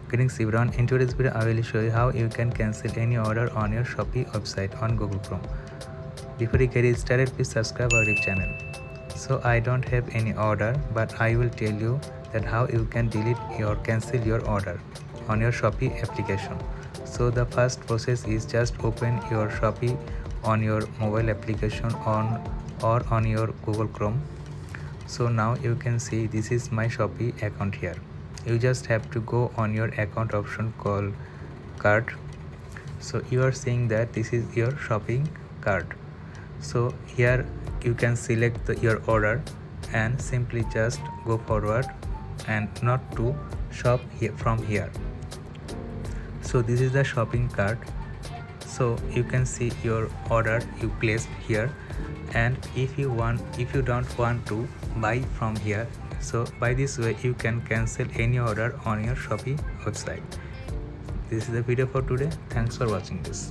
Greetings everyone, in today's video I will show you how you can cancel any order on your Shopee website on Google Chrome. Before you get started, please subscribe our YouTube channel. So I don't have any order, but I will tell you that how you can delete or cancel your order on your Shopee application. So the first process is just open your Shopee on your mobile application or on your Google Chrome. So now you can see this is my Shopee account here. You just have to go on your account option called cart. So you are seeing that this is your shopping cart. So here you can select your order and simply just go forward and not to shop here from here. So this is the shopping cart. So you can see your order you placed here, and if you don't want to buy from here, so by this way you can cancel any order on your Shopee website. This is the video for today. Thanks for watching this.